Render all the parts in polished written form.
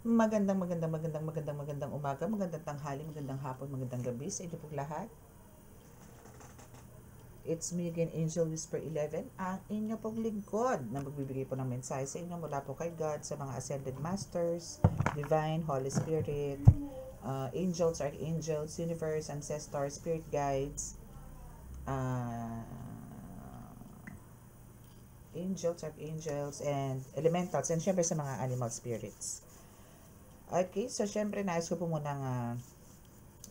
Magandang umaga, magandang tanghali, magandang hapon, magandang gabi sa inyo pong lahat. It's me again, Angel Whisper 11, ang inyo pong lingkod na magbibigay po ng mensahe sa inyo mula po kay God, sa mga Ascended Masters, Divine, Holy Spirit, Angels, Archangels, Universe, Ancestors, Spirit Guides, uh, Angels, Archangels, and Elementals, and syempre sa mga Animal Spirits. Okay, so syempre nais ko po munang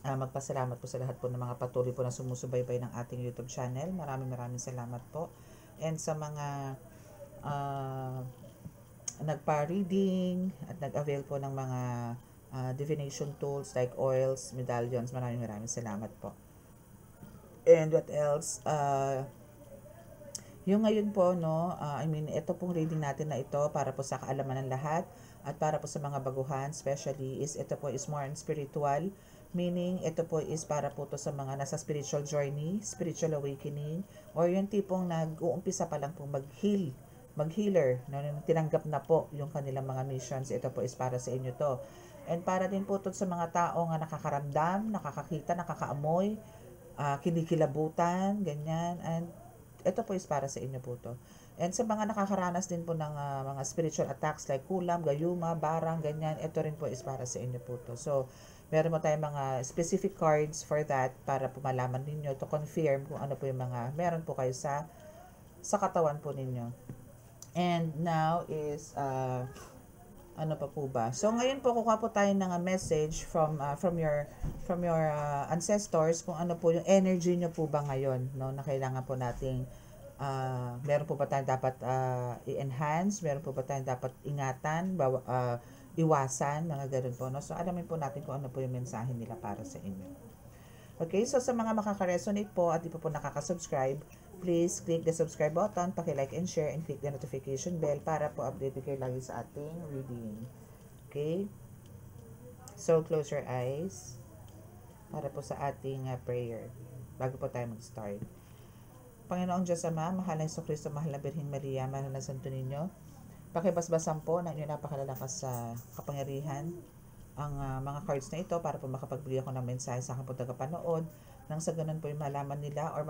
magpasalamat po sa lahat po ng mga patuloy po na sumusubaybay ng ating YouTube channel. Maraming salamat po. And sa mga nagpa-reading at nag-avail po ng mga divination tools like oils, medallions, maraming salamat po. And what else? Yung ngayon po, no, ito pong reading natin na ito para po sa kaalaman ng lahat at para po sa mga baguhan, especially ito po is more on spiritual, meaning ito po is para po to sa mga nasa spiritual journey, spiritual awakening, or yung tipong nag-uumpisa pa lang pong mag-healer, no, tinanggap na po yung kanilang mga missions, ito po is para sa inyo to. And para din po to sa mga tao nga nakakaramdam, nakakakita, nakakaamoy, kinikilabutan, ganyan, and ito po is para sa inyo po to. And sa mga nakakaranas din po ng mga spiritual attacks like kulam, gayuma, barang, ganyan, ito rin po is para sa inyo po to. So, meron mo tayong mga specific cards for that para po malaman ninyo to confirm kung ano po yung mga meron po kayo sa katawan po ninyo. And now is ano pa po ba? So ngayon po kukuha po tayo ng message from your ancestors kung ano po yung energy nyo po ba ngayon, no, na kailangan po nating meron po ba tayong dapat i-enhance, meron po ba tayong dapat ingatan, iwasan, mga ganun po, no? So alamin po natin kung ano po yung mensahe nila para sa inyo. Okay, so sa mga makaka-resonate po at di po nakaka-subscribe, please click the subscribe button, paki-like and share, and click the notification bell para po update kayo lagi sa ating reading. Okay? So, close your eyes para po sa ating prayer bago po tayo mag-start. Panginoong Diyos Ama, mahal na Jesucristo, mahal na Birhen Maria, mahal na Santo Niño, pakibasbasan po ng inyong napakalalakas sa kapangyarihan ang mga cards na ito para po makapagbigay ako ng mensahe sa aking tagapanood nang sa ganun po yung malaman nila or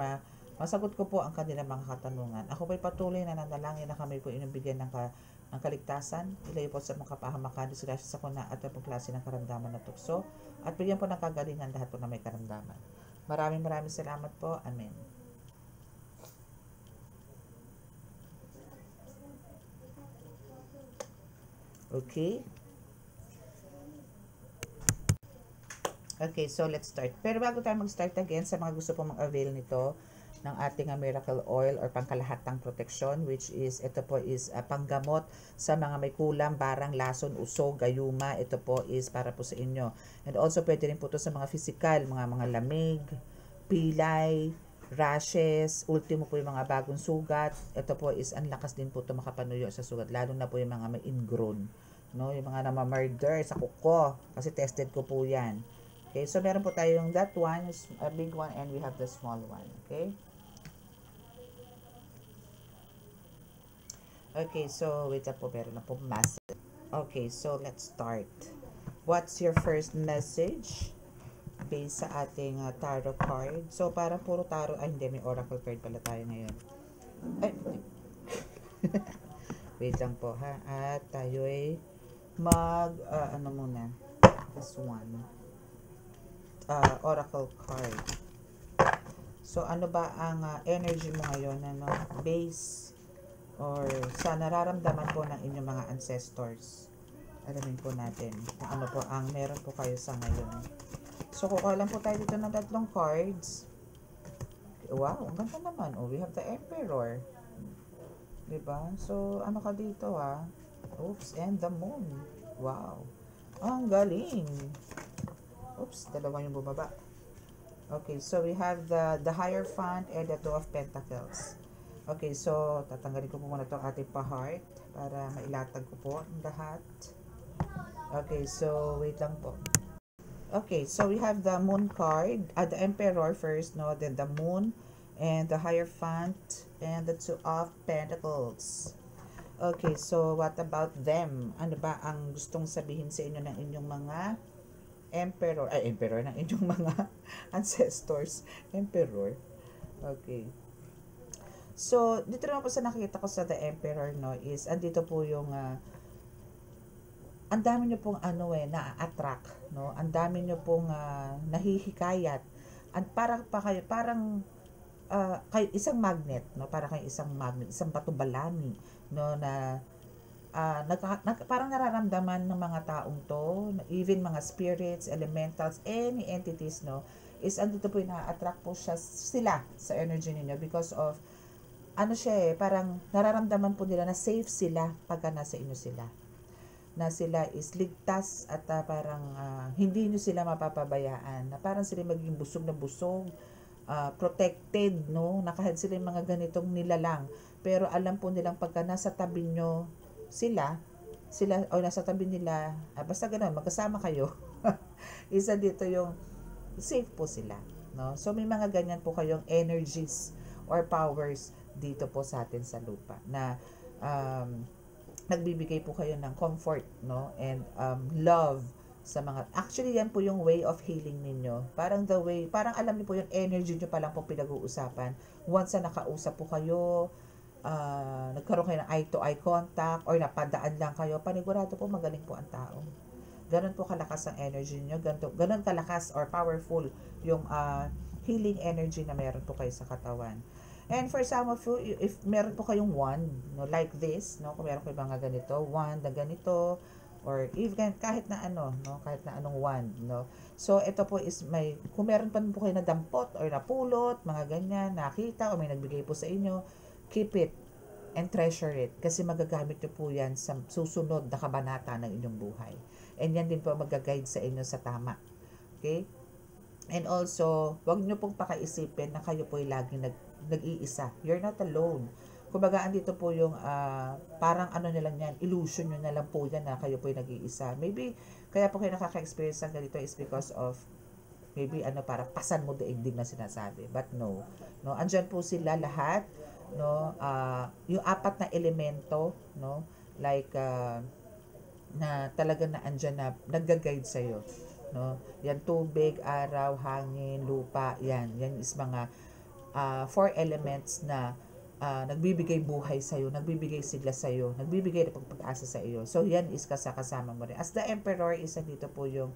masagot ko po ang kanilang mga katanungan. Ako po'y patuloy na nanalangin na kami po inyong bigyan ng kaligtasan, ilayo po sa mga kapahamakan, disgrasya sa kuna at ang klase ng karamdaman na tukso, at bigyan po ng kagalingan lahat po na may karamdaman. Maraming salamat po. Amen. Okay. Okay, so let's start. Pero bago tayo mag-start again, sa mga gusto pong mag-avail nito ng ating miracle oil or pangkalahatang protection, which is, ito po is panggamot sa mga may kulam, barang, lason, usog, gayuma. Ito po is para po sa inyo. And also, pwede rin po ito sa mga physical, mga lamig, pilay, rashes, ultimo po yung mga bagong sugat. Ito po is, ang lakas din po ito makapanuyo sa sugat, lalo na po yung mga may ingrown. No, yung mga namamurder sa kuko, kasi tested ko po yan. Okay, so meron po tayong that one, a big one, and we have the small one. Okay? Okay, so wait po, meron na po massive. Okay, so let's start. What's your first message based sa ating tarot card? So, parang puro tarot. Ay, hindi, may oracle card pala tayo ngayon. Ay, wait lang po, ha? At tayo ay ano muna? This one. Oracle card. So, ano ba ang energy mo ngayon? Ano? Base or sa nararamdaman po ng inyong mga ancestors. Alamin po natin kung ano po ang meron po kayo sa ngayon. So, kukuha lang po tayo dito ng 3 cards. Wow, ang ganda naman. Oh, we have the Emperor. Diba? So, ano ka dito Oops, and the Moon. Wow. Ang galing. Oops, dalawa yung bumaba. Okay, so we have the Hierophant and the Two of Pentacles. Okay, so tatanggalin ko po muna itong ating pa-heart para mailatag ko po ang lahat. Okay, so wait lang po. Okay, so we have the Moon card, the Emperor first, no, then the Moon, and the Hierophant, and the Two of Pentacles. Okay, so what about them? Ano ba ang gustong sabihin sa inyo ng inyong mga emperor ng inyong mga ancestors? Emperor. Okay. So, dito naman po sa nakikita ko sa The Emperor, no, is andito po yung ang dami niyo pong ano na-attract, no? Ang dami niyo pong nahihikayat. At parang pa kayo, parang kayo isang magnet, no? Para kayo isang magnet, isang batubalani, no, na parang nararamdaman ng mga taong to, even mga spirits, elementals, any entities, no, is andito po yung na-attract po sila sa energy ninyo because of ano siya parang nararamdaman po nila na safe sila pagka nasa inyo sila, na sila is ligtas at parang hindi nyo sila mapapabayaan, na parang sila maging busog na busog, protected, no, na kahit sila yung mga ganitong nilalang, pero alam po nilang pagka nasa tabi nyo sila o nasa tabi nila, basta gano'n, magkasama kayo, isa dito yung safe po sila, no? So may mga ganyan po kayong energies or powers dito po sa atin sa lupa na nagbibigay po kayo ng comfort, no, and love sa mga, actually yan po yung way of healing ninyo, parang the way, parang alam niyo po yung energy niyo pa lang po pinag-uusapan once na nakausap po kayo, nagkaroon kayo ng eye to eye contact or napadaan lang kayo, panigurado po magaling po ang tao. Ganon po kalakas ang energy niyo, ganon kalakas or powerful yung healing energy na meron po kayo sa katawan. And for some of you, if meron po kayong wand, no, like this, no, kung meron kayong mga ganito, wand na ganito, or even kahit na ano, no, kahit na anong wand, no. So, ito po is may, kung meron pa po kayo na dampot or napulot, mga ganyan, nakita, o may nagbigay po sa inyo, keep it and treasure it. Kasi magagamit nyo po yan sa susunod na kabanata ng inyong buhay. And yan din po mag-guide sa inyo sa tama. Okay? And also, wag nyo pong pakaisipin na kayo po ay laging nag-iisa. You're not alone. Kumbaga, andito po yung parang ano na lang yan, illusion nyo na lang po yan na kayo po ay nag-iisa. Maybe, kaya po kayo nakaka-experience ng ganito is because of maybe ano, para pasan mo daigdig na sinasabi. But no. No, andyan po sila lahat, no? Yung apat na elemento, no? Like na talaga na andyan na nagga-guide sa iyo, no? Yan tubig, araw, hangin, lupa, yan is mga four elements na nagbibigay buhay sa iyo, nagbibigay sigla sa iyo, nagbibigay ng pag-asa sa iyo. So yan is kasama mo rin. As the emperor, isa dito po yung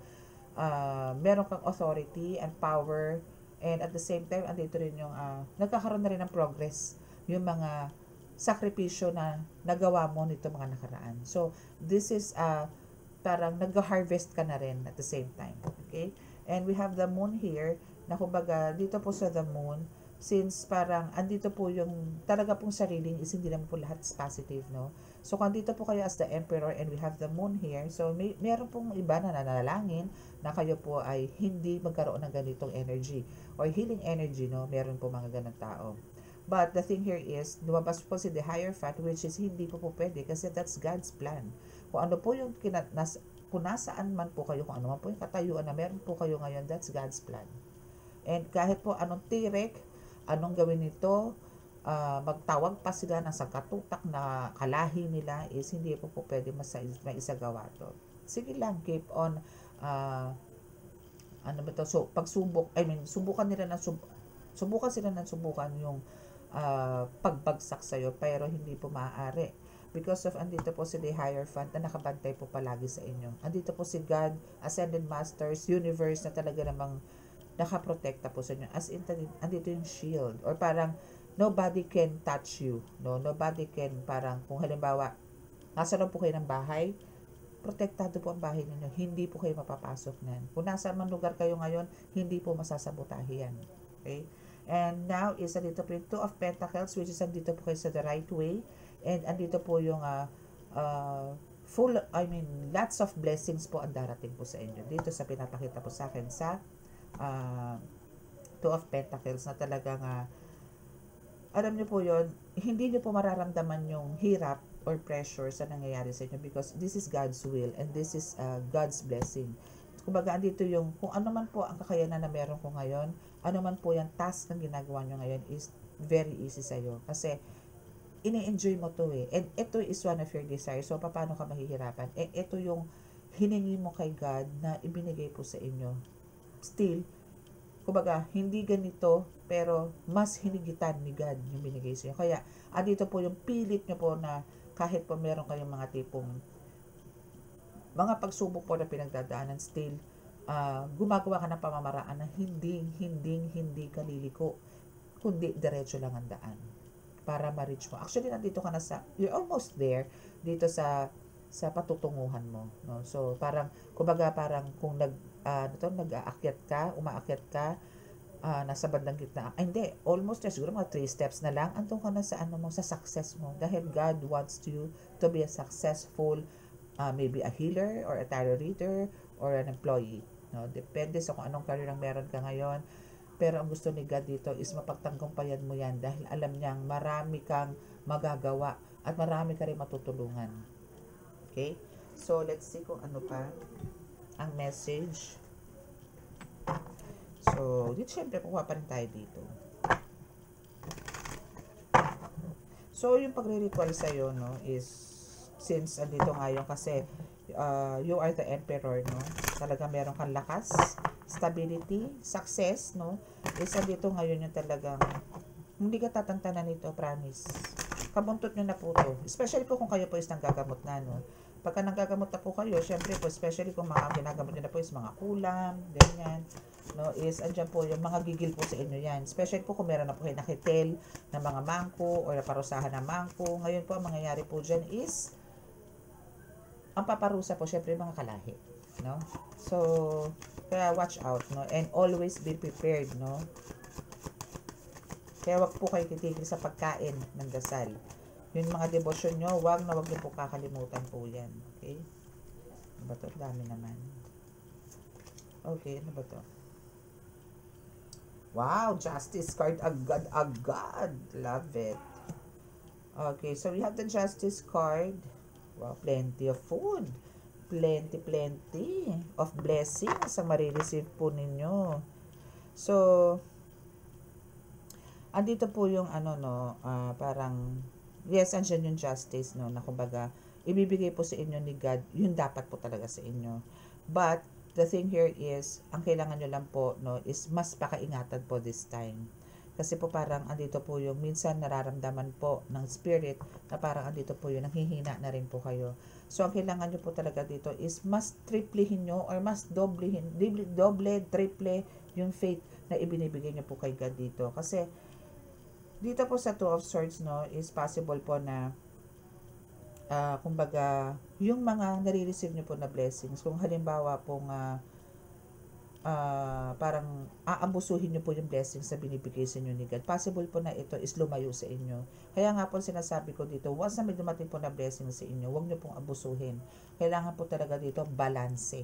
meron kang authority and power, and at the same time andito rin yung nagkakaroon na rin ng progress yung mga sakripisyo na nagawa mo nito mga nakaraan. So this is parang nag-harvest ka na rin at the same time. Okay? And we have the moon here, na kumbaga, dito po sa the moon, since parang andito po yung talaga pong sariling is hindi naman po lahat is positive, no? So, kung dito po kayo as the emperor and we have the moon here, so meron pong iba na nanalangin na kayo po ay hindi magkaroon ng ganitong energy or healing energy, no? Meron po mga ganang tao. But the thing here is, lumabas po si the Hierophant, which is hindi po pwede kasi that's God's plan. Kung ano po yung kung nasaan man po kayo, kung ano man po yung katayuan na meron po kayo ngayon, that's God's plan. And kahit po anong tirik, anong gawin nito, magtawag pa sila ng sagkatutak na kalahi nila, is hindi po pwede maisagawa to. Sige lang, keep on, ano ba to, so, subukan sila ng subukan yung pagbagsak sa'yo, pero hindi po maaari. Because of andito po si the Hierophant na nakabantay po palagi sa inyo. Andito po si God, Ascended Masters, Universe na talaga namang nakaprotekta po sa inyo. As in, andito yung shield. Or parang, nobody can touch you. No? Nobody can, parang, kung halimbawa, nasa lang po kayo ng bahay, protektado po ang bahay ninyo. Hindi po kayo mapapasok niyan. Kung nasa man lugar kayo ngayon, hindi po masasabutahe yan. Okay? And now is andito po yung Two of Pentacles, which is andito po kayo sa the right way. And andito po yung lots of blessings po ang darating po sa inyo. Dito sa pinapakita po sa akin sa Two of Pentacles na talagang alam niyo po yon, hindi niyo po mararamdaman yung hirap or pressure sa nangyayari sa inyo because this is God's will and this is God's blessing. Kumbaga, andito yung, kung ano man po ang kakayanan na meron ko ngayon, ano man po yung task na ginagawa nyo ngayon is very easy sa'yo. Kasi, ini-enjoy mo to eh. And ito is one of your desires. So, paano ka mahihirapan? Ito yung hiningi mo kay God na ibinigay po sa inyo. Still, kumbaga, hindi ganito, pero mas hinigitan ni God yung binigay sa inyo. Kaya, dito po yung pilit nyo po na kahit po meron kayong mga tipong mga pagsubok po na pinagdadaanan, still, gumagawa ka ng pamamaraan na hindi ka liliko, kundi diretso lang ang daan para ma-reach mo. Actually, nandito ka na you're almost there dito sa patutunguhan mo, no? So, parang, kumbaga, parang kung nag-aakyat ka, umaakyat ka, nasa bandang gitna. Hindi, almost there, siguro mga 3 steps na lang, andun ka na sa sa success mo. Dahil God wants you to be a successful, maybe a healer, or a tarot reader, or an employee. No? Depende sa kung anong career ang meron ka ngayon. Pero ang gusto ni God dito is mapagtanggumpayan mo yan dahil alam niyang marami kang magagawa at marami ka rin matutulungan. Okay? So, let's see kung ano pa ang message. So, dito syempre kukuha pa rin tayo dito. So, yung pagre-ritual sa'yo, no, is since andito ngayon kasi you are the emperor, no? Talaga meron kang lakas, stability, success, no? Is andito ngayon yung talagang hindi ka tatantanan nito, promise. Kabuntot nyo na po to. Especially po kung kayo po is nanggagamot na, no? Pagka nanggagamot na po kayo, syempre po, especially kung mga ginagamot nyo na po is mga kulam, ganyan, no? Is andyan po yung mga gigil po sa inyo yan. Especially po kung meron na po kayo nakitel ng mga mangko or naparusahan ng mangko. Ngayon po, ang mangyayari po dyan is ang paparusa po, syempre mga kalahi, no? So, kaya watch out, no? And always be prepared, no? Kaya wag po kayo titigil sa pagkain ng dasal. Yung mga devotion nyo, wag nyo po kakalimutan po yan. Okay? Ano ba to? Dami naman. Okay, ano ba to? Wow, Justice card agad. Love it. Okay, so we have the Justice card. Wow, plenty of food. Plenty of blessings ang marireceive po ninyo. So, andito po yung parang, yes, andyan yung justice, no, na kumbaga, ibibigay po sa inyo ni God, yun dapat po talaga sa inyo. But, the thing here is, ang kailangan nyo lang po, no, is mas pakaingatan po this time. Kasi po parang andito po yung minsan nararamdaman po ng spirit na parang andito po yung nanghihina na rin po kayo. So, ang kailangan nyo po talaga dito is mas triplehin nyo or mas doble, triple yung faith na ibinibigay nyo po kay God dito. Kasi, dito po sa Two of Swords, no, is possible po na kumbaga, yung mga nare-receive nyo po na blessings, kung halimbawa pong parang aabusuhin nyo po yung blessings na binibigay sa inyo ni God, possible po na ito is lumayo sa inyo. Kaya nga po sinasabi ko dito, once na may dumating po na blessing sa inyo, huwag nyo pong abusuhin. Kailangan po talaga dito, balanse.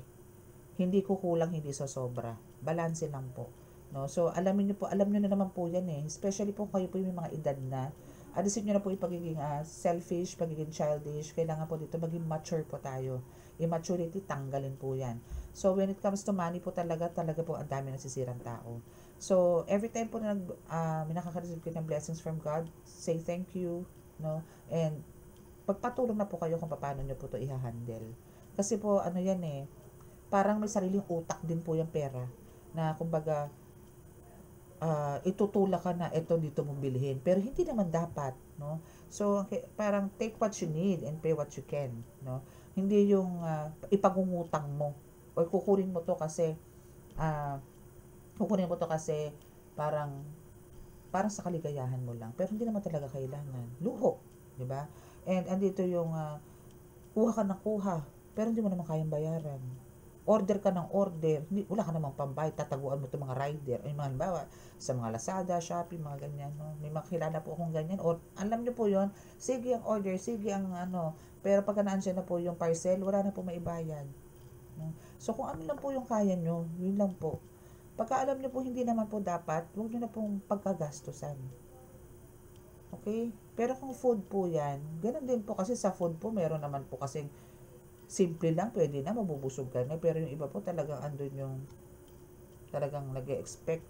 Hindi kukulang, hindi sobra. Balanse lang po. No? So, alam nyo na naman po yan eh. Especially po kayo po yung mga edad na, alisin nyo na po yung pagiging selfish, pagiging childish. Kailangan po dito maging mature po tayo. Immaturity, tanggalin po yan. So, when it comes to money po talaga po ang dami nasisirang tao. So, every time po na may nakaka-receive kayo ng blessings from God, say thank you, no? And, pagpatulong na po kayo kung paano nyo po ito i-handle. Kasi po, yan eh, parang may sariling utak din po yung pera na kumbaga itutulak ka na ito dito mong bilhin pero hindi naman dapat, no? So parang take what you need and pay what you can, no? Hindi yung ipagungutang mo o kukunin mo to kasi parang sa kaligayahan mo lang pero hindi naman talaga kailangan, luho, di ba? And andito yung kuha ka ng kuha pero hindi mo naman kayang bayaran. Order ka ng order, wala ka namang pambayad, tataguan mo itong mga rider, ay mga halimbawa, sa mga Lazada, Shopee, mga ganyan, no? May makilala po akong ganyan, or alam nyo po yon, sige ang order, sige ang pero pagka naandyan na po yung parcel, wala na po maibayad. No? So, kung ano lang po yung kaya nyo, yun lang po. Pagka alam nyo po hindi naman po dapat, huwag nyo na pong pagkagastusan. Okay? Pero kung food po yan, ganun din po kasi sa food po, meron naman po kasing simple lang, pwede na, mabubusog ka na. Pero yung iba po talagang andun yung talagang nag-expect,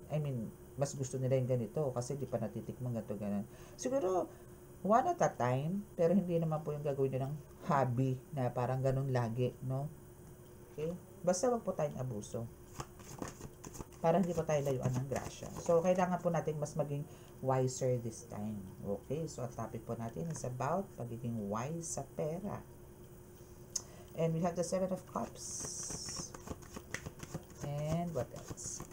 mas gusto nila yung ganito kasi di pa natitikman ganito, ganun. Siguro, one at a time, pero hindi naman po yung gagawin nyo ng hobby na parang ganun lagi, no? Okay? Basta wag po tayong abuso para hindi po tayo layuan ng grasya. So, kailangan po natin mas maging wiser this time. Okay? So, ang topic po natin is about pagiging wise sa pera. And we have the Seven of Cups. And what else?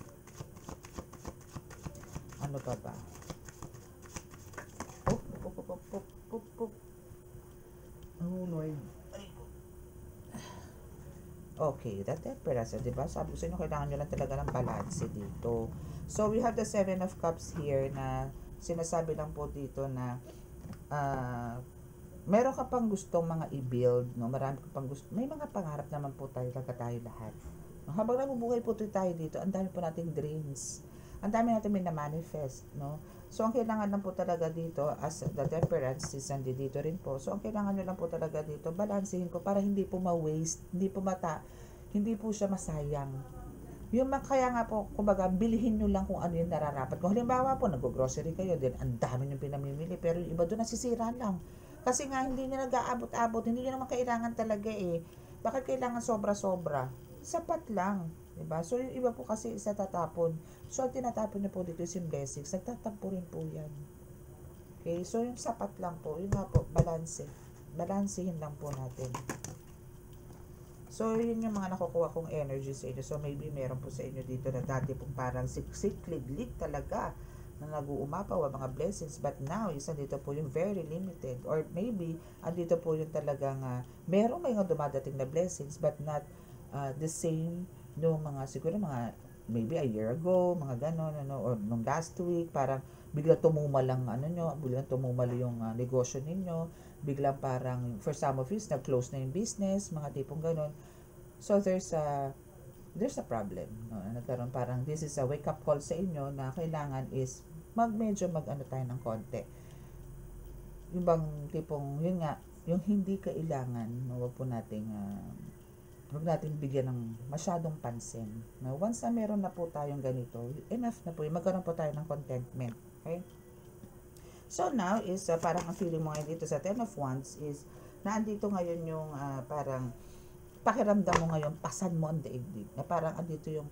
Ano pa ba? Oh, Lord. Okay, the Temperance, di ba? Sabi ko sa inyo, kailangan nyo lang talaga ng balance dito. So, we have the Seven of Cups here na sinasabi lang po dito na meron ka pang gustong mga i-build, no? Marami ka pang gusto. May mga pangarap naman po tayo lahat. Habang nabubuhay po tayo dito, ang dami po nating dreams. Ang dami natin manifest, no? So, ang kailangan lang po talaga dito, as the Temperance is dito rin po. So, ang kailangan nyo lang po talaga dito, balansehin ko para hindi po ma-waste, hindi po siya masayang. Kaya nga po, kumbaga, bilhin nyo lang kung ano yung nararapat. Kung halimbawa po, nag-grocery kayo, then ang dami nyo pinamimili, pero yung iba doon nasisira lang. Kasi nga, hindi nyo nag-aabot-abot, hindi nyo naman kailangan talaga eh. Bakit kailangan sobra-sobra? Sapat lang. Diba? So, yung iba po kasi isa tatapon. So, ang tinatapon niyo po dito is yung blessings. Nagtatampo rin po yan. Okay? So, yung sapat lang po. Yun nga po, balance. Balansehin lang po natin. So, yun yung mga nakukuha kong energy sa inyo. So, maybe meron po sa inyo dito na dati pong parang siklig talaga na nag-uumapaw ang mga blessings. But now, isa dito po yung very limited. Or maybe, andito po yung talagang meron mga dumadating na blessings but not the same no siguro maybe a year ago, mga ganon, or nung last week, parang biglang tumumal lang biglang tumumal yung negosyo ninyo, biglang parang for some of you, nag-close na yung business, mga tipong ganon. So there's a problem, no? Nagkaroon parang this is a wake up call sa inyo na kailangan is medyo tayo ng konti. Yung bang tipong, yun nga, yung hindi kailangan, wag po nating huwag natin bigyan ng masyadong pansin. Now, once na meron na po tayong ganito, enough na po, magkaroon po tayo ng contentment. Okay? So, now is, parang ang feeling mo ngayon dito sa Ten of Wands is, na andito ngayon yung parang pakiramdam mo ngayon, pasan mo ang daigdig. Na parang andito yung,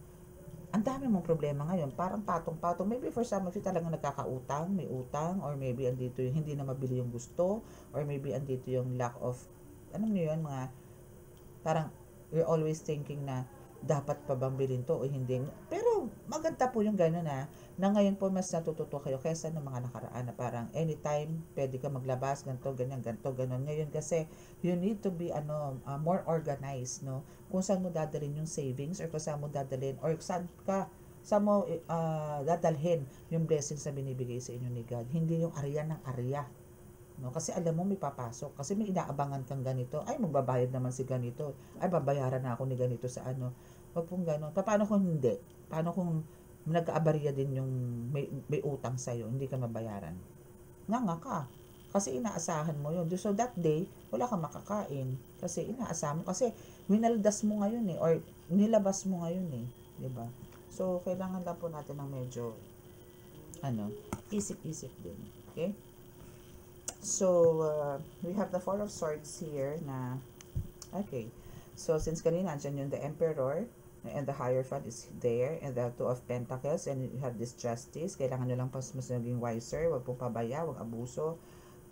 ang dami mong problema ngayon, parang patong-patong. Maybe for some of you talagang nagkakautang, may utang, or maybe andito yung hindi na mabili yung gusto, or maybe andito yung lack of, ano yun, mga, parang, you're always thinking na dapat pa bang bilhin to o hindi. Pero maganda po yung gano'n na ngayon po mas natututo kayo kaysa ng mga nakaraan na parang anytime pwede ka maglabas, ganito, ganyan, ganito, gano'n. Ngayon kasi you need to be more organized, no? Kung saan mo dadalhin yung savings or kung saan mo dadalhin or saan mo dadalhin yung blessings na binibigay sa inyo ni God. Hindi yung arya ng arya. No, kasi alam mo may papasok, kasi may inaabangan kang ganito, ay magbabayad naman si ganito, ay babayaran na ako ni ganito sa ano. Wag pong gano'n. Paano kung hindi? Paano kung nag-aabarya din yung may utang sa'yo, hindi ka mabayaran? Nga ka. Kasi inaasahan mo yun. So that day, wala kang makakain. Kasi inaasahan mo. Kasi winaldas mo ngayon or nilabas mo ngayon Diba? So, kailangan lang po natin ng medyo, isip-isip din. Okay? So, we have the Four of Swords here na, okay. So, since kanina, andyan yung the Emperor, and the Hierophant is there, and the Two of Pentacles, and you have this Justice. Kailangan nyo lang mas maging wiser, wag po pabaya, wag abuso.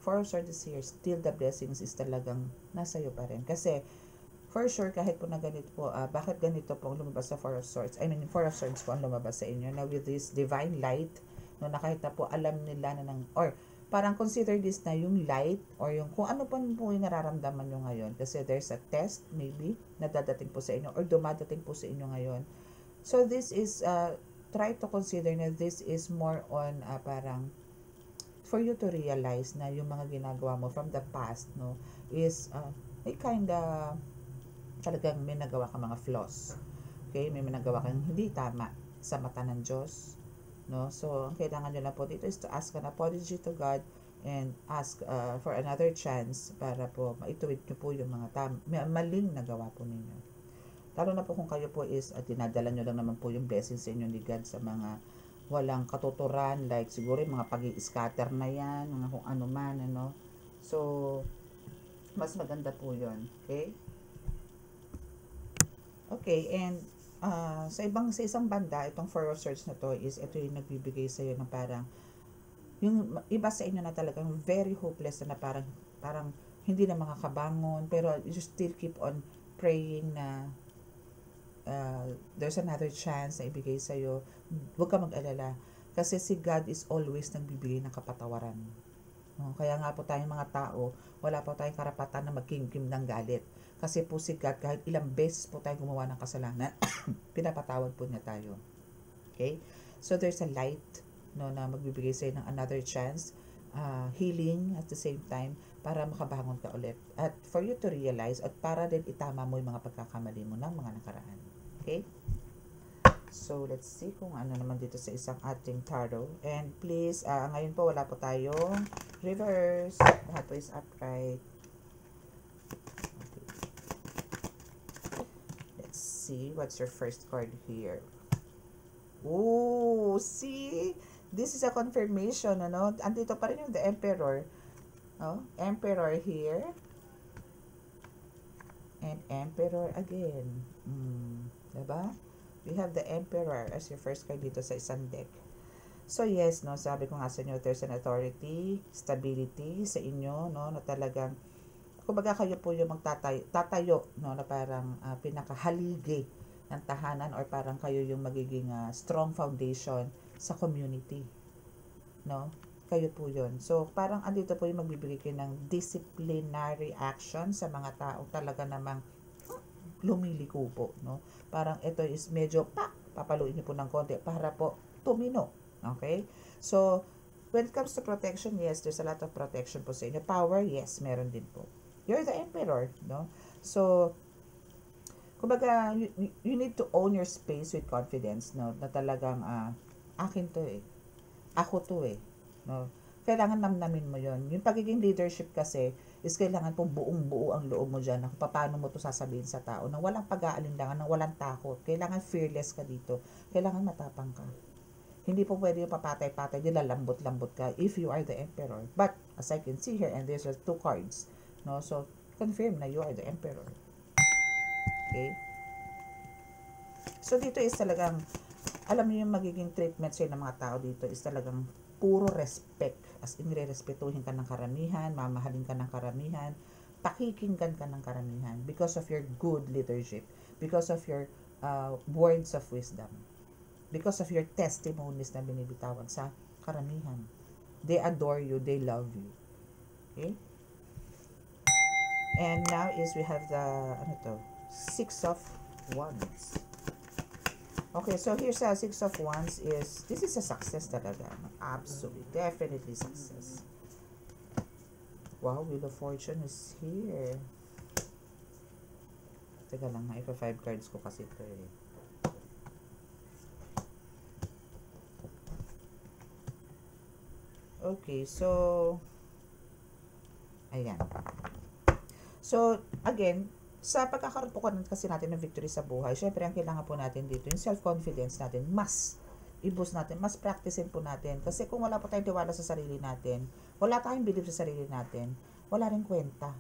Four of Swords is here, still the blessings is talagang nasa iyo pa rin. Kasi, for sure, kahit po na ganito po, bakit ganito po ang lumabas sa Four of Swords? I mean, Four of Swords po ang lumabas sa inyo. Now, with this divine light, no, na kahit na po alam nila na or parang consider this na yung light or yung kung ano pa po yung nararamdaman nyo ngayon. Kasi there's a test maybe na dadating po sa inyo or dumadating po sa inyo ngayon. So this is, try to consider na this is more on parang for you to realize na yung mga ginagawa mo from the past, no, is may kinda talagang may nagawa ka mga flaws. Okay? May nagawa kang hindi tama sa mata ng Diyos. No? So, ang kailangan nyo lang po dito is to ask an apology to God and ask for another chance para po maituwid nyo po yung mga maling nagawa po ninyo. Lalo na po kung kayo po is dinadala nyo lang naman po yung blessings sa inyo ni God sa mga walang katuturan, like siguro yung mga pag-i-scatter na yan, mga kung ano man, ano. So, mas maganda po yun. Okay? Okay, and sa isang banda, itong Four of Swords na to is ito yung nagbibigay sa'yo ng parang yung iba sa inyo na talagang very hopeless na parang hindi na makakabangon, pero you still keep on praying na there's another chance na ibigay sa'yo. Huwag ka mag-alala. Kasi si God is always nagbibigay ng kapatawaran. No? Kaya nga po tayong mga tao, wala po tayong karapatan na magkimkim ng galit. Kasi po si God, kahit ilang beses po tayo gumawa ng kasalanan, pinapatawad po niya tayo. Okay? So there's a light, no, na magbibigay sa'yo ng another chance, healing at the same time, para makabangon ka ulit. At for you to realize, at para din itama mo yung mga pagkakamali mo ng mga nakaraan. Okay? So, let's see kung ano naman dito sa isang ating tarot. And please, ngayon po wala po tayong reverse. Lahat po is upright. Okay. Let's see, what's your first card here? Oh, see? This is a confirmation, ano? Andito pa rin yung the Emperor. Oh, Emperor here. And Emperor again. Diba? We have the Emperor as your first card dito sa isang deck. So yes, no, sabi ko nga sa inyo, there's an authority, stability sa inyo, no, na talagang, kumbaga kayo po yung tatayo, no, na parang pinakahaligi ng tahanan, or parang kayo yung magiging strong foundation sa community, no, kayo po yun. So parang andito po yung magbibigay kayo ng disciplinary action sa mga tao talaga namang lumiliko po, no? Parang ito is medyo papaluin niyo po ng konti para po tumino. Okay? So, when it comes to protection, yes, there's a lot of protection po sa inyo. Power, yes, meron din po. You're the Emperor, no? So, kumbaga, you need to own your space with confidence, no? Na talagang, akin to eh. Ako to eh. No? Kailangan namnamin mo yon. Yung pagiging leadership kasi is kailangan pong buong-buo ang loob mo dyan na paano mo to sasabihin sa tao na walang pag-aalinlangan, na walang takot. Kailangan fearless ka dito. Kailangan matapang ka. Hindi po pwede yung papatay-patay, nilalambot-lambot ka if you are the Emperor. But, as I can see here, and there's two cards, no? So, confirm na you are the Emperor. Okay? So, dito is talagang, alam niyo yung magiging treatment sa'yo ng mga tao dito is talagang puro respect. As in, re-respetuhin ka ng karamihan, mamahalin ka ng karamihan, pakikinggan ka ng karamihan because of your good leadership, because of your words of wisdom, because of your testimonies na binibitawan sa karamihan. They adore you, they love you. Okay? And now is we have the, Six of Wands. Okay, so here's a Six of Wands is, this is a success talaga. Absolutely, definitely success. Wow, Wheel of Fortune is here. Teka lang, ipa 5 cards ko kasi ito eh. Okay, so, ayan. So, again, sa pagkakaroon po kasi natin ng victory sa buhay, syempre ang kailangan po natin dito, yung self-confidence natin, mas i-boost natin, mas practicein po natin. Kasi kung wala po tayong tiwala sa sarili natin, wala tayong belief sa sarili natin, wala rin kwenta.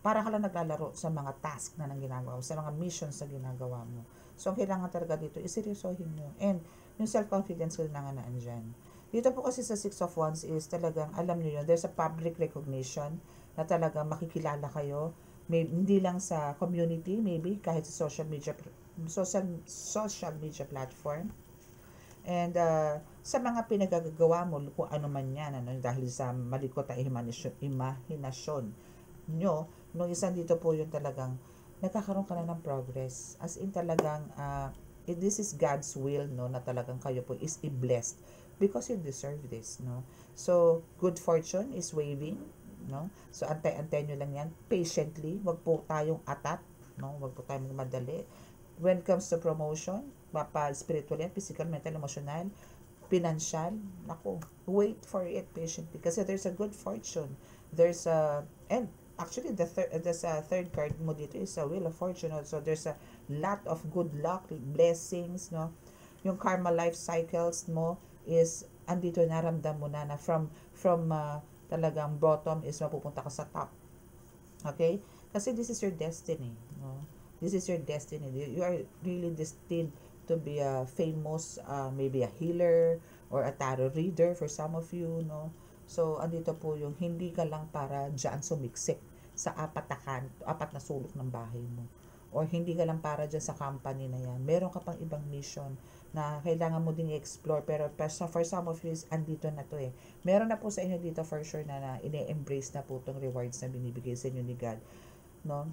Para ka lang naglalaro sa mga task na nang ginagawa mo, sa mga missions na ginagawa mo. So, ang kailangan talaga dito, iseryosohin nyo. And, yung self-confidence kailangan na andyan. Dito po kasi sa Six of Wands is talagang, alam nyo yun, there's a public recognition na talagang makikilala kayo. Hindi lang sa community, maybe kahit sa social media platform. And sa mga pinagagawa mo, kung ano man yan, dahil sa malikot na imahinasyon nyo, nung isang dito po yung talagang nagkakaroon ka na ng progress. As in talagang, this is God's will, no, na talagang kayo po is i-blessed because you deserve this, no. So, good fortune is waving, no? So, antay-antay nyo lang yan. Patiently. Wag po tayong atat, no? Wag po tayong madali. When it comes to promotion, spiritual yan, physical, mental, emotional, financial, naku, wait for it patiently. Kasi there's a good fortune. There's a, and actually, there's a third card mo dito is a Wheel of Fortune. So, there's a lot of good luck, blessings, no? Yung karma life cycles mo, is andito naramdam mo na from talagang bottom is mapupunta ka sa top. Okay? Kasi this is your destiny, no? This is your destiny. You are really destined to be a famous, maybe a healer or a tarot reader for some of you, no? So, andito po yung hindi ka lang para dyan sumiksik sa apat na sulok ng bahay mo. Or hindi ka lang para dyan sa company na yan. Meron ka pang ibang mission na kailangan mo din i-explore. Pero for some of you, andito na to eh. Meron na po sa inyo dito for sure na ine-embrace na po itong rewards na binibigay sa inyo ni God. No?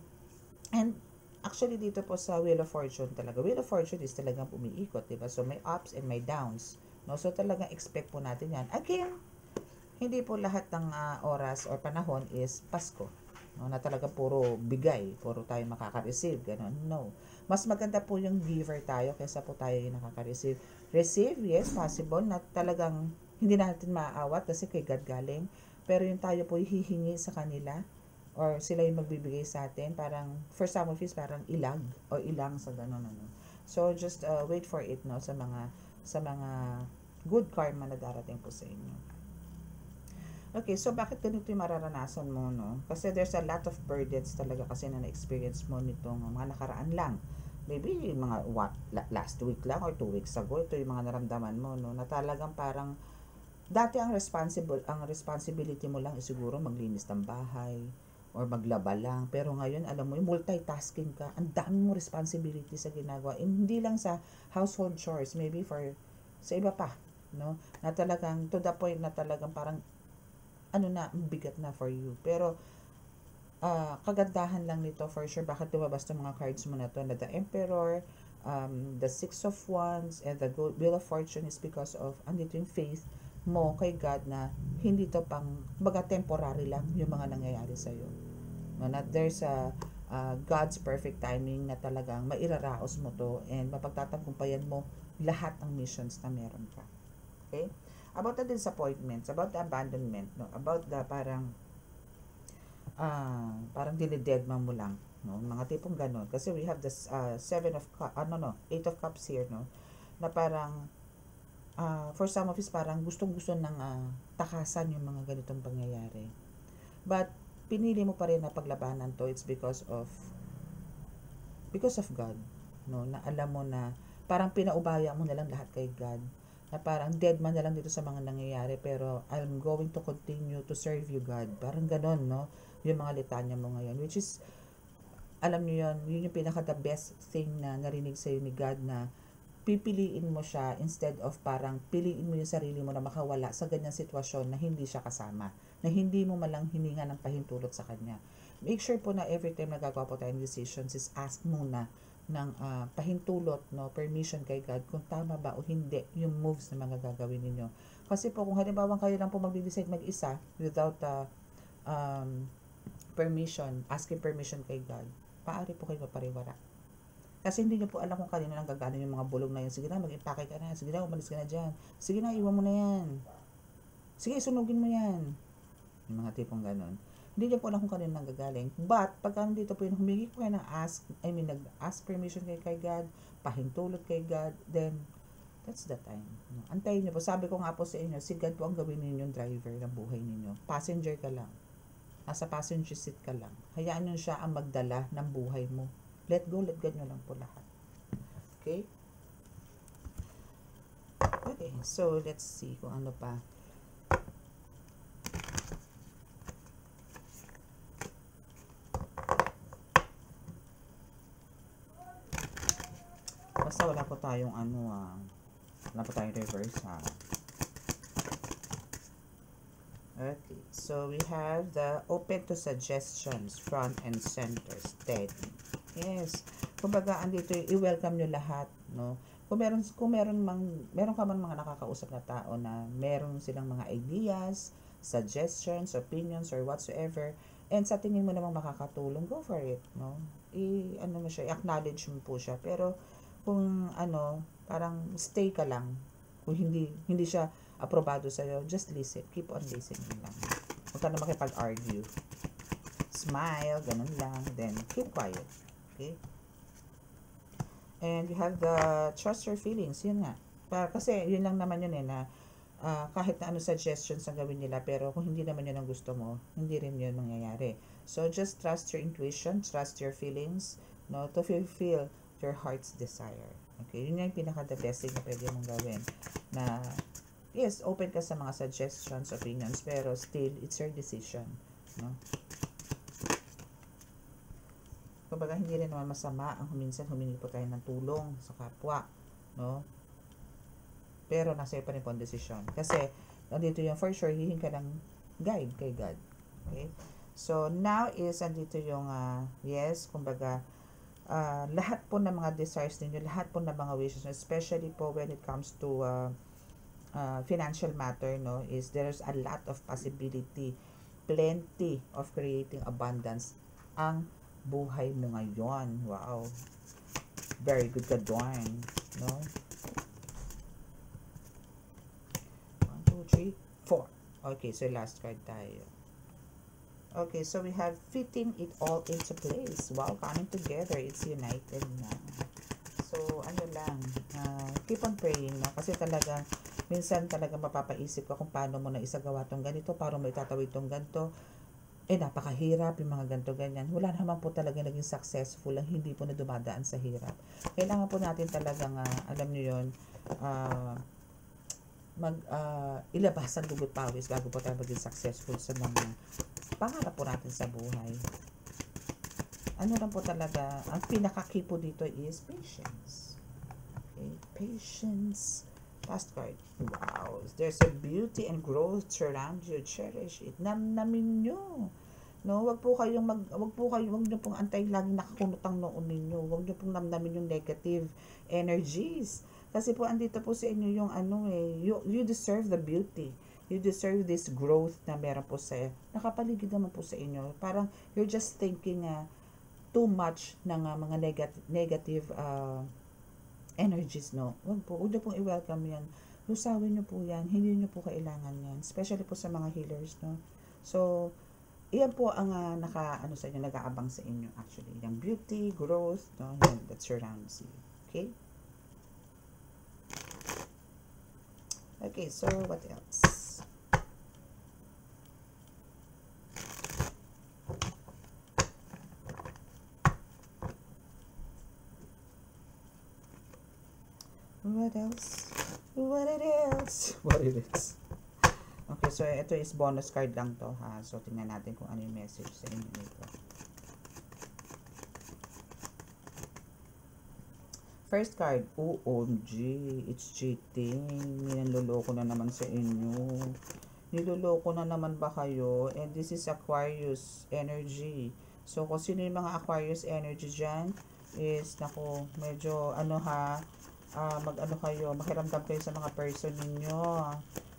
And actually dito po sa Wheel of Fortune talaga. Wheel of Fortune is talagang umiikot, diba? So may ups and may downs. No? So talagang expect po natin yan. Again, hindi po lahat ng oras or panahon is Pasko. No, na talaga puro bigay, puro tayo makaka-receive, ganun. No. Mas maganda po yung giver tayo kaysa po tayo yung nakaka-receive. Receive, yes, possible na talagang hindi natin maaawat kasi kay God galing. Pero yung tayo po hihingi sa kanila or sila yung magbibigay sa atin, parang for some of us parang ilag o ilang sa ganun ano. So just wait for it no sa mga good karma na darating po sa inyo. Okay, so bakit ganito yung mararanasan mo, no? Kasi there's a lot of burdens talaga kasi na na-experience mo nitong mga nakaraan lang. Maybe mga last week lang or 2 weeks ago, ito yung mga naramdaman mo, no? Na talagang parang, dati ang responsibility mo lang is siguro maglinis ng bahay or maglaba lang. Pero ngayon, alam mo, yung multitasking ka, ang dami mo responsibility sa ginagawa. Hindi lang sa household chores, maybe sa iba pa, no? Na talagang, to the point na talagang parang bigat na for you. Pero, kagandahan lang nito for sure. Bakit lumabas itong mga cards mo na to na the Emperor, the Six of Wands, and the Wheel of Fortune is because of, andito yung faith mo kay God na hindi to baga temporary lang yung mga nangyayari sa'yo. No, na there's a God's perfect timing na talagang mairaraos mo to and mapagtatagumpayan mo lahat ng missions na meron ka. Okay? About the disappointments, about the abandonment, no? About the parang dinidedma mo lang, no? Mga tipong ganon. Kasi we have this 8 of cups here, no? Na parang for some of us parang gustong-gusto ng takasan yung mga ganitong pangyayari. But pinili mo pa rin na paglabanan to, it's because of God, no? Na alam mo na parang pinaubaya mo na lang lahat kay God. Na parang dead man na lang dito sa mga nangyayari pero I'm going to continue to serve you God. Parang ganon, no? Yung mga litanya mo ngayon. Which is, alam niyo yun yung pinaka the best thing na narinig sa'yo ni God na pipiliin mo siya instead of parang piliin mo yung sarili mo na makawala sa ganyang sitwasyon na hindi siya kasama. Na hindi mo malang hininga ng pahintulot sa kanya. Make sure po na every time nagagawa po tayong decisions is ask muna ng pahintulot, no, permission kay God kung tama ba o hindi yung moves na mga gagawin ninyo. Kasi po kung halimbawa kayo lang po mag-decide mag-isa without asking permission kay God, paari po kayo mapariwara. Kasi hindi nyo po alam kung kanino nang gagana yung mga bulong na yun. Sige na, mag-impake ka na. Sige na, umalis ka na dyan. Sige na, iwan mo na yan. Sige, sunugin mo yan. Yung mga tipong ganon. Hindi niya po alam kung kanino nanggagaling. But, pagka nandito po yung humingi po kayo ng nag-ask permission kay God, pahintulot kay God, then, that's the time. Antayin niyo po. Sabi ko nga po sa inyo, si God po ang gawin ninyong driver ng buhay ninyo. Passenger ka lang. Nasa passenger seat ka lang. Hayaan niyo siya ang magdala ng buhay mo. Let go, let God nyo lang po lahat. Okay? Okay, so let's see kung ano pa. Basta wala po tayong wala po tayong reverse ha. Okay, so we have the open to suggestions, front and center, steady. Yes, kumbaga andito i-welcome nyo lahat, no? Kung meron ka man mga nakakausap na tao na meron silang mga ideas, suggestions, opinions, or whatsoever, and sa tingin mo namang makakatulong, go for it, no? I-acknowledge mo po siya, pero kung parang stay ka lang. Kung hindi siya aprobado sa'yo, just listen. Keep on listening lang. Huwag ka na makipag-argue. Smile, ganun lang. Then, keep quiet. Okay? And you have the trust your feelings. Yun nga. Kasi yun lang naman yun na kahit na ano suggestions ang gawin nila, pero kung hindi naman yun ang gusto mo, hindi rin yun mangyayari. So just trust your intuition, trust your feelings, no, to fulfill your heart's desire. Okay, yun yung pinaka the best thing na pwede mong gawin. Na yes, open ka sa mga suggestions, opinions, pero still it's your decision, no? Kumbaga hindi rin naman masama ang minsan humingi po tayo ng tulong sa kapwa, no? Pero nasa iyo pa rin po ang desisyon. Kasi nandito yung for sure hihingi ka ng guide kay God. Okay? So now is andito yung yes, kumbaga lahat po ng mga desires ninyo, lahat po ng mga wishes, especially po when it comes to financial matter, no, is there's a lot of possibility, plenty of creating abundance ang buhay mo ngayon. Wow, very good ka doon, no? 1, 2, 3, 4. Okay, so last card tayo. Okay, so we have fitting it all into place. Wow, coming together, it's united na. So ano lang, keep on praying, no? Kasi talaga minsan talaga mapapaisip ka kung paano mo na isagawa tong ganito, paano mo itatawid tong ganito. Napakahirap yung mga ganito ganyan. Wala naman po talaga naging successful ang hindi po na dumadaan sa hirap. Kailangan po natin talagang alam niyo yun, ilabas ang dugot pawis bago po tayo maging successful sa mga pangarap po natin sa buhay. Ano lang po talaga, ang pinaka-key po dito is patience. Okay, patience. Last card. Wow, there's a beauty and growth surround you. Cherish it. Namnamin nyo. No, wag niyo pong antayin laging nakakunot ang noon ninyo. Wag niyo pong namnamin yung negative energies. Kasi po andito po sa inyo yung you deserve the beauty. You deserve this growth na meron po sa nakapaligid naman po sa inyo. Parang you're just thinking too much ng mga negative energies, no? Huwag niyo pong i-welcome yan. Lusawin niyo po yan. Hindi niyo po kailangan yan. Especially po sa mga healers, no? So, iyan po ang sa inyo, nag-aabang sa inyo actually. Yung beauty, growth, no? Yan, that surrounds you. Okay? Okay, so what else? What else? What it is? What it is? Okay, so ito is bonus card lang to, ha. So tingnan natin kung ano yung message sa inyo nito. First card, OMG, it's cheating. Niloloko na naman sa inyo. Niloloko na naman ba kayo? And this is Aquarius energy. So kung sino yung mga Aquarius energy dyan, is, naku, medyo makiramdam kayo sa mga person ninyo.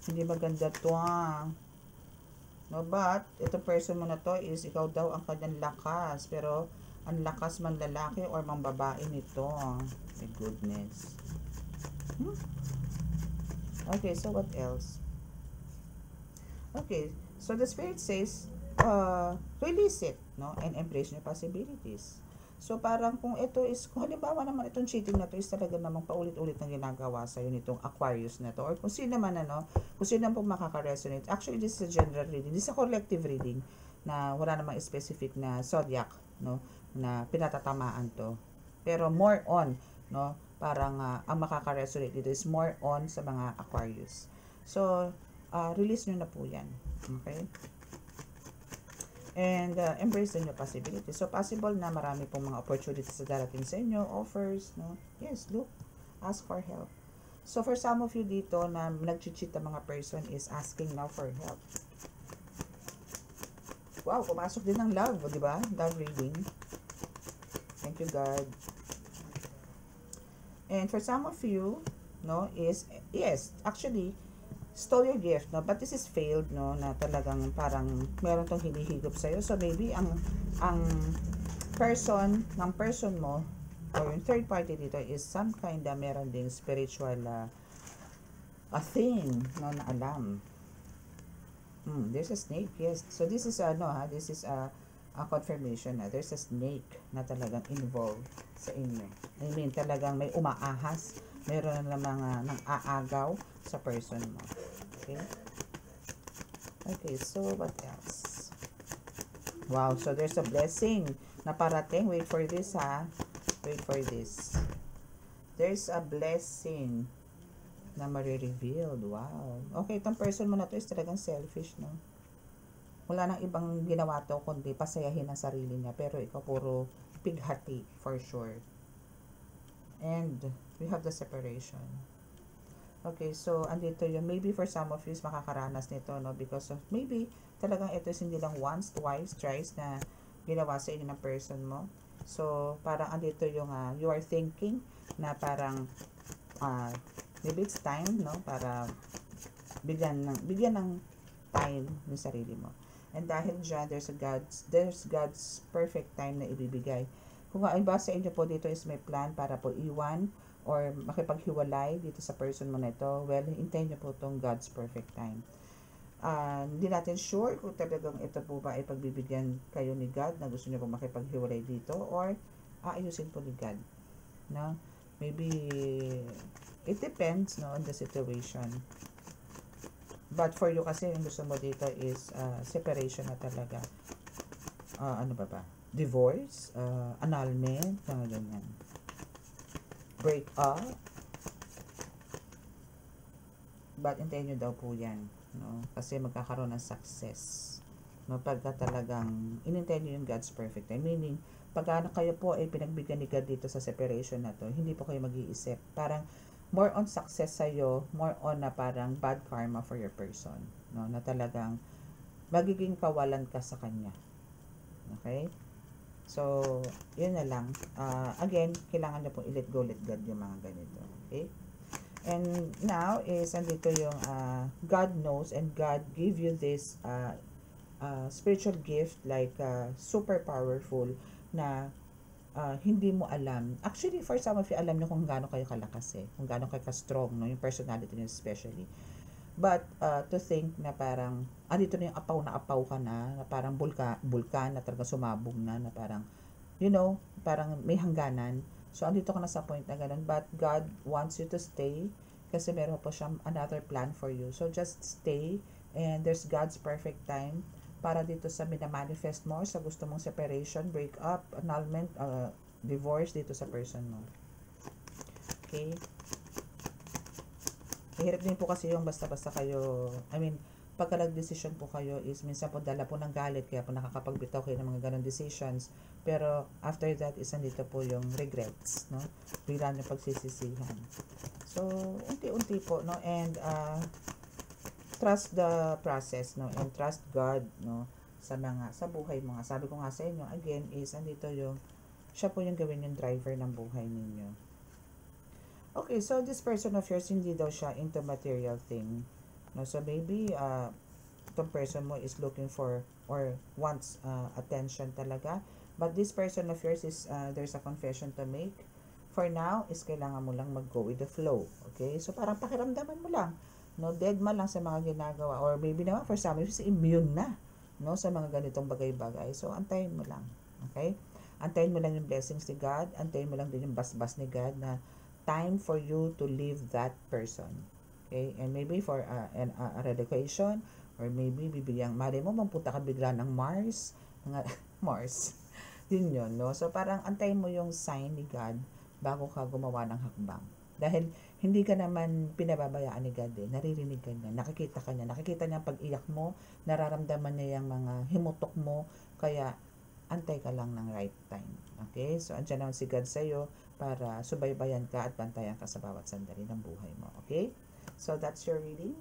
Hindi maganda to, no, but itong person mo na to is ikaw daw ang kanyang lakas, pero ang lakas man lalaki or mang babae nito. My goodness. Okay, so what else? Okay, so the spirit says release it, no, and embrace your possibilities. So parang kung halimbawa naman itong cheating na to is talaga namang paulit-ulit ng ginagawa sa iyo nitong Aquarius na to, or kung sino man kung sino pong makaka-resonate. Actually, this is a general reading. This is a collective reading na wala namang specific na zodiac, no, na pinatatamaan to. Pero more on, no, parang ang makaka-resonate dito is more on sa mga Aquarius. So, release nyo na po yan. Okay? And embrace din yung possibility. So, possible na marami pong mga opportunities sa darating sa inyo, offers, no? Yes, look, ask for help. So, for some of you dito na nag-cheat ang mga person is asking now for help. Wow, pumasok din ng love, di ba? Love reading. Thank you, God. And for some of you, no, is, yes, actually, stole your gift, no, but this is failed, no, na talagang parang meron tong hinihigop sa'yo. So maybe ang person mo or yung third party dito is some kind of meron ding spiritual a thing, no, na alam. There's a snake, yes. So this is this is a confirmation na there's a snake na talagang involved sa inyo. I mean, talagang may umaahas Meron na mga nang aagaw sa person mo. Okay? Okay, so what else? Wow, so there's a blessing na parating. Wait for this, ha? Wait for this. There's a blessing na marirevealed. Wow. Okay, itong person mo na to is talagang selfish, no? Wala nang ibang ginawa to kundi pasayahin ang sarili niya. Pero ikaw puro pighati for sure. And we have the separation. Okay, so andito yun. Maybe for some of you is makakaranas nito, no? Because of maybe talagang ito is hindi lang once, twice, thrice na ginawa sa inyo ng person mo. So, parang andito yung you are thinking na parang maybe it's time, no? Para bigyan ng time ng sarili mo. And dahil dyan, there's God's perfect time na ibibigay. Kung ang iba sa inyo po dito is may plan para po iwan or makipaghiwalay dito sa person mo na ito, well, hintayin nyo po itong God's perfect time. Hindi natin sure kung talagang ito po ba ay pagbibigyan kayo ni God na gusto nyo po makipaghiwalay dito or aayusin po ni God. No? Maybe it depends, no, on the situation. But for you kasi yung gusto mo dito is separation na talaga. Ano ba? Divorce, annulment, mga ganyan. Break up. But hintayin nyo daw po yan. No? Kasi magkakaroon ng success. No? Pagka talagang inintay nyo yung God's perfect time. Meaning, pagka kayo po ay pinagbigyan ni God dito sa separation na to, hindi po kayo mag-iisip. Parang more on success sa'yo, more on na parang bad karma for your person. No? Na talagang magiging kawalan ka sa kanya. Okay? So, yun na lang. Again, kailangan nyo pong i-let go, let God yung mga ganito. Okay? And now is andito yung God knows and God give you this spiritual gift like super powerful na hindi mo alam. Actually, for some of you, alam nyo kung gaano kayo kalakas kung gaano kayo ka-strong, no? Yung personality nyo especially. But to think na parang andito na yung apaw ka na parang bulkan na talaga sumabog na parang parang may hangganan. So andito ka na sa point na ganun, but God wants you to stay kasi meron po siyang another plan for you. So just stay and there's God's perfect time para dito sa minamanifest mo sa gusto mong separation, break up, annulment, divorce dito sa person mo. Okay? Mahirap din po kasi yung basta-basta kayo, pagka nag-decision po kayo is minsan po dala po ng galit kaya po nakakapagbitaw kayo ng mga ganong decisions. Pero after that is nandito po yung regrets, no? Bigla nyo pagsisisihan. So, unti-unti po, no? And trust the process, no? And trust God, no? Sa buhay mo nga. Sabi ko nga sa inyo, again, is nandito yung siya po yung gawin yung driver ng buhay ninyo. Okay, so this person of yours, hindi daw siya into material thing. No? So maybe, itong person mo is looking for or wants attention talaga. But this person of yours is, there's a confession to make. For now, is kailangan mo lang mag-go with the flow. Okay? So parang pakiramdaman mo lang. No? Dead man lang sa mga ginagawa. Or maybe naman, for some of you, immune na. No? Sa mga ganitong bagay-bagay. So antayin mo lang. Okay? Antayin mo lang yung blessings ni God. Antayin mo lang din yung basbas ni God na time for you to leave that person. Okay? And maybe for a relocation or maybe mali mo, mampunta ka bigla ng Mars. Mars. Yun, no? So, parang antayin mo yung sign ni God bago ka gumawa ng hakbang. Dahil, hindi ka naman pinababayaan ni God Naririnig ka niya, nakikita ka niya. Nakikita niya ang pag-iyak mo, nararamdaman niya yung mga himutok mo, kaya, antay ka lang ng right time. Okay? So, andyan naman si God sa'yo para subaybayan ka at bantayan ka sa bawat sandali ng buhay mo. Okay? So, that's your reading.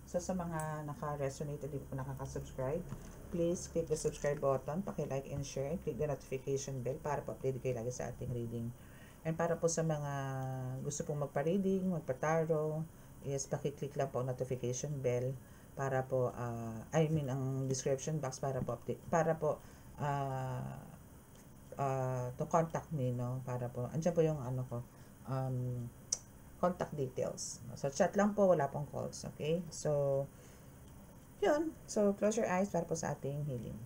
So, sa mga naka-resonate at di po nakaka-subscribe, please click the subscribe button, paki-like and share, and click the notification bell para po update kayo lagi sa ating reading. And para po sa mga gusto pong magpa-reading, magpa-tarot, is paki-click lang po ang notification bell para po, ang description box para po update, para po, to contact me, no? Para po, andyan po yung contact details. So, chat lang po, wala pong calls, okay? So, yun. So, close your eyes para po sa ating healing.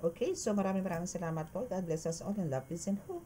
Okay, so maraming salamat po. God bless us all and love, peace, and hope.